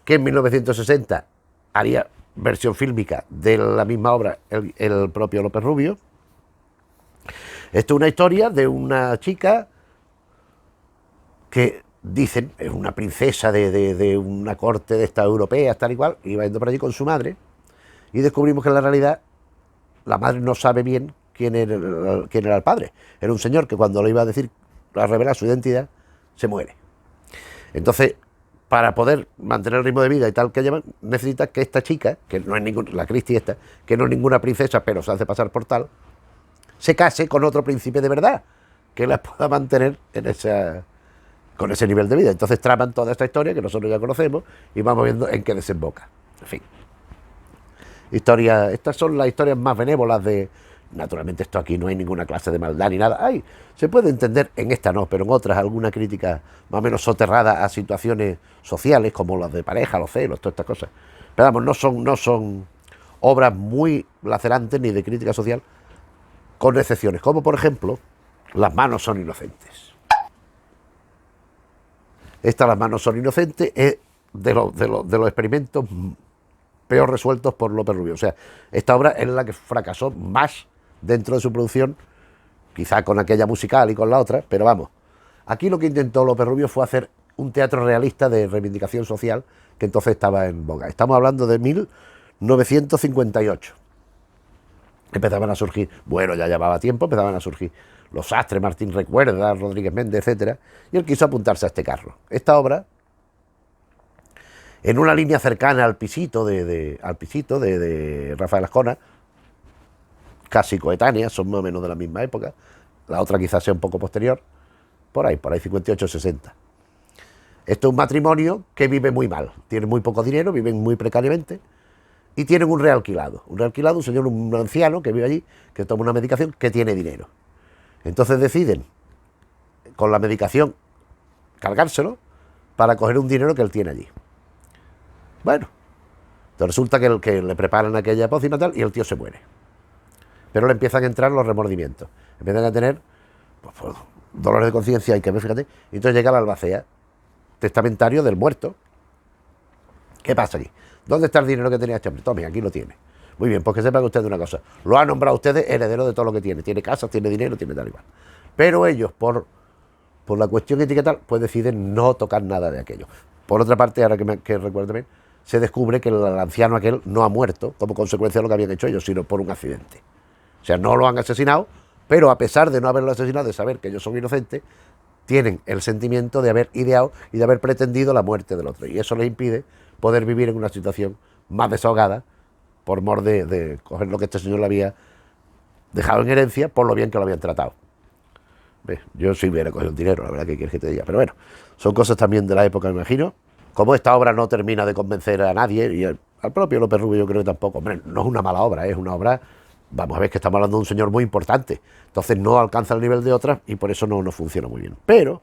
que en 1960 haría versión fílmica de la misma obra el propio López Rubio. Esto es una historia de una chica que dicen es una princesa de una corte de estas europeas, tal y cual, y va yendo por allí con su madre, y descubrimos que en la realidad la madre no sabe bien quién era el padre. Era un señor que cuando le iba a revelar su identidad, se muere. Entonces, para poder mantener el ritmo de vida y tal que llevan, necesita que esta chica, que no es la Christie esta, que no es ninguna princesa, pero se hace pasar por tal, se case con otro príncipe de verdad, que la pueda mantener con ese nivel de vida. Entonces traman toda esta historia que nosotros ya conocemos y vamos viendo en qué desemboca. En fin. Estas son las historias más benévolas de... Naturalmente esto aquí no hay ninguna clase de maldad ni nada. Se puede entender, en esta no, pero en otras alguna crítica más o menos soterrada a situaciones sociales como las de pareja, los celos, todas estas cosas. Pero vamos, no son obras muy lacerantes ni de crítica social, con excepciones, como por ejemplo, Las manos son inocentes. Las manos son inocentes es de los experimentos peor resueltos por López Rubio. O sea, esta obra es la que fracasó más dentro de su producción, quizá con aquella musical y con la otra, pero vamos, aquí lo que intentó López Rubio fue hacer un teatro realista de reivindicación social que entonces estaba en boga. Estamos hablando de 1958. Empezaban a surgir, bueno, ya llevaba tiempo, empezaban a surgir los Sastre, Martín Recuerda, Rodríguez Méndez, etcétera, y él quiso apuntarse a este carro. Esta obra, en una línea cercana al pisito de Rafael Ascona, casi coetáneas, son más o menos de la misma época, la otra quizás sea un poco posterior, por ahí 58-60. Esto es un matrimonio que vive muy mal, tiene muy poco dinero, viven muy precariamente y tienen un realquilado, un señor, un anciano que vive allí, que toma una medicación, que tiene dinero. Entonces deciden, con la medicación, cargárselo para coger un dinero que él tiene allí. Bueno, entonces resulta que le preparan aquella pócima tal y el tío se muere. Pero le empiezan a entrar los remordimientos, empiezan a tener pues, dolores de conciencia, hay que ver, fíjate, y entonces llega la albacea, testamentario del muerto. ¿Qué pasa aquí? ¿Dónde está el dinero que tenía este hombre? Tome, aquí lo tiene. Muy bien, pues que sepan ustedes una cosa, lo han nombrado ustedes heredero de todo lo que tiene casas, tiene dinero, tiene tal y cual. Pero ellos, por la cuestión ética tal, pues deciden no tocar nada de aquello. Por otra parte, ahora que recuerdo bien, se descubre que el anciano aquel no ha muerto como consecuencia de lo que habían hecho ellos, sino por un accidente. O sea, no lo han asesinado, pero a pesar de no haberlo asesinado, de saber que ellos son inocentes, tienen el sentimiento de haber ideado y de haber pretendido la muerte del otro. Y eso les impide poder vivir en una situación más desahogada por mor de coger lo que este señor le había dejado en herencia por lo bien que lo habían tratado. ¿Ves? Yo sí hubiera cogido un dinero, la verdad, que quieres que te diga. Pero bueno, son cosas también de la época, me imagino. Como esta obra no termina de convencer a nadie, y al propio López Rubio yo creo que tampoco, hombre, no es una mala obra, es una obra, vamos a ver que estamos hablando de un señor muy importante, entonces no alcanza el nivel de otras y por eso no funciona muy bien. Pero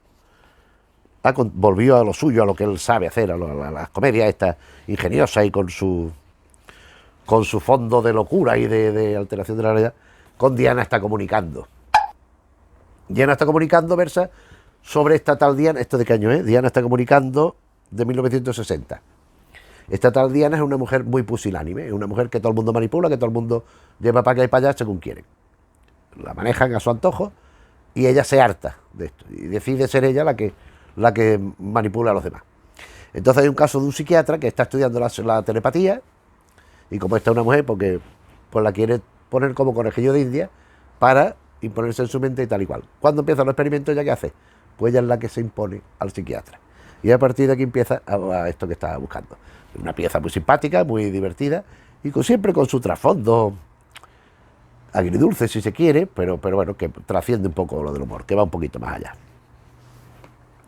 volvió a lo suyo, a lo que él sabe hacer, a las comedias estas ingeniosas y con su fondo de locura y de alteración de la realidad, con Diana está comunicando. Diana está comunicando versa sobre esta tal Diana, ¿esto de qué año es? Diana está comunicando de 1960. Esta tal Diana es una mujer muy pusilánime, es una mujer que todo el mundo manipula, que todo el mundo lleva para acá y para allá según quieren. La manejan a su antojo y ella se harta de esto y decide ser ella la que manipula a los demás. Entonces hay un caso de un psiquiatra que está estudiando la telepatía y como esta es una mujer, porque pues la quiere poner como conejillo de India para imponerse en su mente y tal y cual. Cuando empiezan los experimentos, ¿ya qué hace? Pues ella es la que se impone al psiquiatra. Y a partir de aquí empieza a esto que estaba buscando. Una pieza muy simpática, muy divertida, y siempre con su trasfondo agridulce, si se quiere, pero bueno, que trasciende un poco lo del humor, que va un poquito más allá.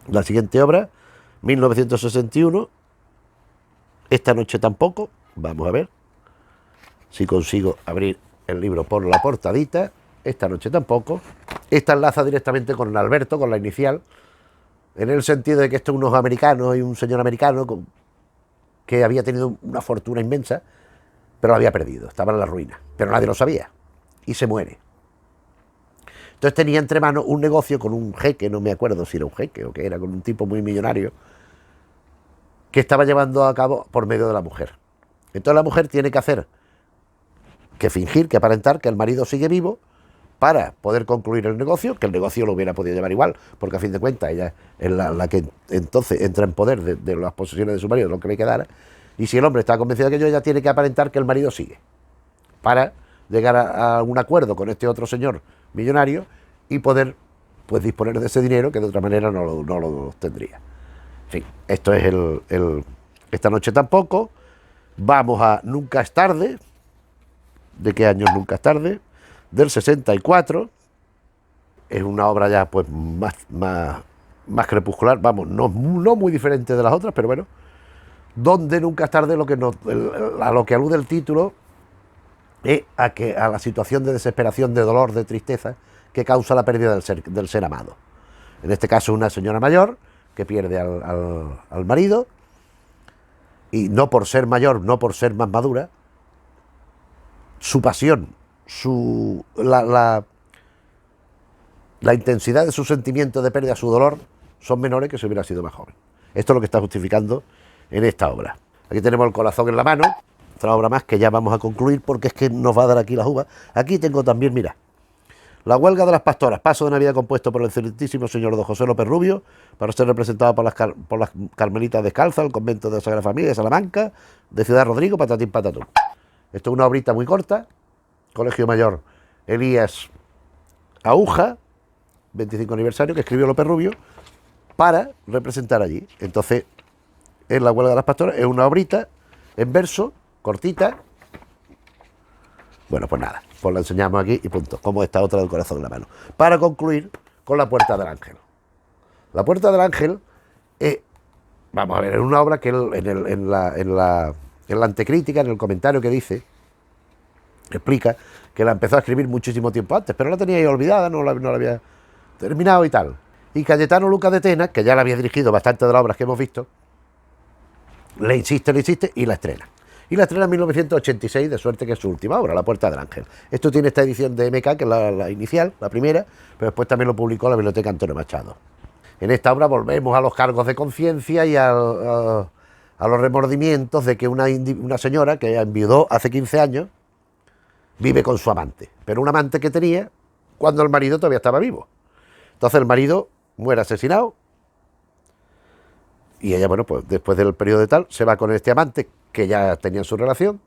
La siguiente obra, 1961, Esta noche tampoco, vamos a ver si consigo abrir el libro por la portadita. Esta noche tampoco. Esta enlaza directamente con Alberto, con la inicial, en el sentido de que esto es unos americanos y un señor americano que había tenido una fortuna inmensa, pero la había perdido, estaba en la ruina, pero nadie lo sabía, y se muere. Entonces tenía entre manos un negocio con un jeque, no me acuerdo si era un jeque o qué era, con un tipo muy millonario, que estaba llevando a cabo por medio de la mujer. Entonces la mujer tiene que fingir, que aparentar que el marido sigue vivo para poder concluir el negocio, que el negocio lo hubiera podido llevar igual, porque a fin de cuentas ella es la que entonces entra en poder de las posesiones de su marido, lo que le quedara, y si el hombre está convencido de que ella tiene que aparentar que el marido sigue, para llegar a un acuerdo con este otro señor millonario y poder pues disponer de ese dinero que de otra manera no lo tendría. En fin, esto es Esta noche tampoco. Vamos a Nunca es tarde. ¿De qué año Nunca es tarde? Del 64. Es una obra ya pues más crepuscular, vamos, no muy diferente de las otras, pero bueno, donde Nunca es tarde a lo que alude el título es a la situación de desesperación, de dolor, de tristeza que causa la pérdida del ser amado. En este caso una señora mayor que pierde al marido, y no por ser mayor, no por ser más madura, su pasión, la intensidad de su sentimiento de pérdida, su dolor, son menores que si hubiera sido más joven. Esto es lo que está justificando en esta obra. Aquí tenemos El corazón en la mano, otra obra más que ya vamos a concluir porque es que nos va a dar aquí las uvas. Aquí tengo también, mira, La huelga de las pastoras, paso de Navidad compuesto por el excelentísimo señor don José López Rubio, para ser representado por las Carmelitas Descalzas, el convento de la Sagrada Familia de Salamanca, de Ciudad Rodrigo, patatín patatón. Esto es una obrita muy corta, Colegio Mayor Elías Aúja, 25 aniversario, que escribió López Rubio, para representar allí. Entonces, en La huelga de las pastoras es una obrita en verso, cortita. Bueno, pues nada, pues la enseñamos aquí y punto, como esta otra del corazón en la mano. Para concluir con La puerta del ángel. La puerta del ángel es, vamos a ver, es una obra que él, en la antecrítica, en el comentario que dice, explica que la empezó a escribir muchísimo tiempo antes, pero la tenía ahí olvidada, no la había terminado y tal. Y Cayetano Lucas de Tena, que ya la había dirigido bastante de las obras que hemos visto, le insiste y la estrena. Y la estrena en 1986, de suerte que es su última obra, La puerta del ángel. Esto tiene esta edición de MK, que es la inicial, la primera, pero después también lo publicó la Biblioteca Antonio Machado. En esta obra volvemos a los cargos de conciencia y a los remordimientos de que una señora que enviudó hace 15 años vive con su amante, pero un amante que tenía cuando el marido todavía estaba vivo. Entonces el marido muere asesinado y ella, bueno, pues después del periodo de tal, se va con este amante que ya tenía su relación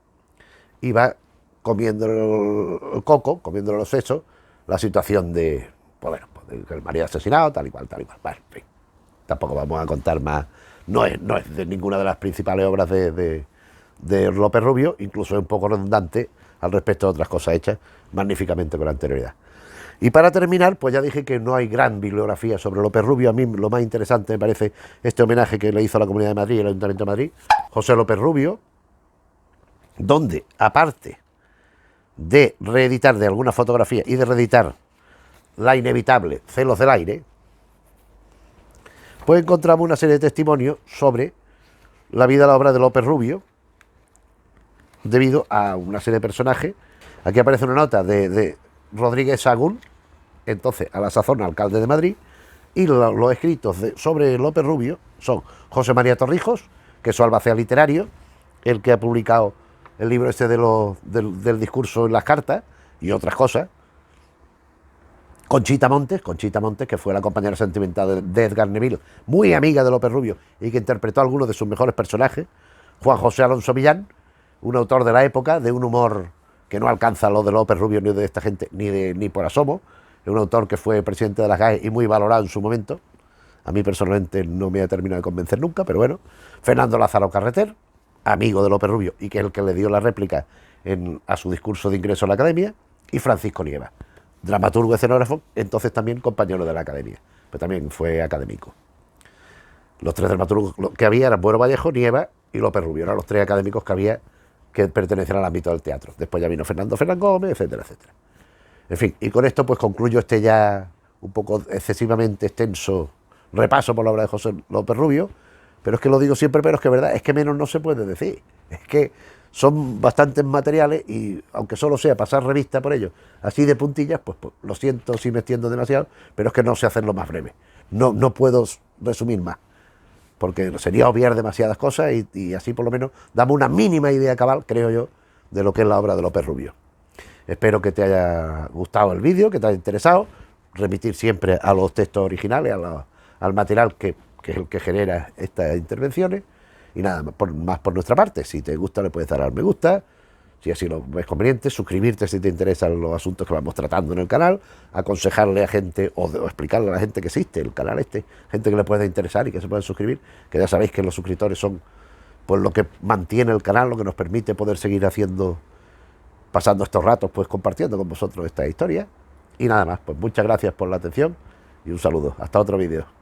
y va comiendo el coco, comiendo los sesos, la situación de, pues bueno, pues de el marido asesinado, tal y cual, tal y cual. Bueno, en fin, tampoco vamos a contar más, no es de ninguna de las principales obras de López Rubio, incluso es un poco redundante al respecto de otras cosas hechas magníficamente con anterioridad. Y para terminar, pues ya dije que no hay gran bibliografía sobre López Rubio. A mí lo más interesante me parece este homenaje que le hizo a la Comunidad de Madrid y el Ayuntamiento de Madrid, José López Rubio, donde, aparte de reeditar de alguna fotografía y de reeditar la inevitable Celos del aire, pues encontramos una serie de testimonios sobre la vida y la obra de López Rubio, debido a una serie de personajes. Aquí aparece una nota de Rodríguez Sagún, entonces a la sazón alcalde de Madrid, y los escritos sobre López Rubio son José María Torrijos, que es su albacea literario, el que ha publicado el libro este del discurso en las cartas y otras cosas. Conchita Montes, que fue la compañera sentimental de Edgar Neville, muy amiga de López Rubio y que interpretó a algunos de sus mejores personajes. Juan José Alonso Millán, un autor de la época, de un humor que no alcanza lo de López Rubio ni de esta gente, ni por asomo, es un autor que fue presidente de la GAE y muy valorado en su momento. A mí personalmente no me ha terminado de convencer nunca, pero bueno. Fernando Lázaro Carreter, amigo de López Rubio y que es el que le dio la réplica a su discurso de ingreso a la Academia, y Francisco Nieva, dramaturgo, escenógrafo, entonces también compañero de la Academia, pero también fue académico. Los tres dramaturgos que había eran Bueno Vallejo, Nieva y López Rubio, eran los tres académicos que había que pertenecían al ámbito del teatro. Después ya vino Fernando Fernán Gómez, etcétera, etcétera. En fin, y con esto pues concluyo este ya un poco excesivamente extenso repaso por la obra de José López Rubio, pero es que lo digo siempre, pero es que verdad, es que menos no se puede decir. Es que son bastantes materiales y aunque solo sea pasar revista por ellos, así de puntillas, pues lo siento si me extiendo demasiado, pero es que no sé hacerlo más breve. No puedo resumir más, porque sería obviar demasiadas cosas y así por lo menos damos una mínima idea cabal, creo yo, de lo que es la obra de López Rubio. Espero que te haya gustado el vídeo, que te haya interesado, remitir siempre a los textos originales, al material que es el que genera estas intervenciones. Y nada, más por nuestra parte, si te gusta le puedes dar al me gusta, si así lo ves conveniente, suscribirte si te interesan los asuntos que vamos tratando en el canal, aconsejarle a gente o explicarle a la gente que existe el canal gente que le pueda interesar y que se pueda suscribir, que ya sabéis que los suscriptores son pues lo que mantiene el canal, lo que nos permite poder seguir pasando estos ratos pues compartiendo con vosotros esta historia. Y nada más, pues muchas gracias por la atención y un saludo, hasta otro vídeo.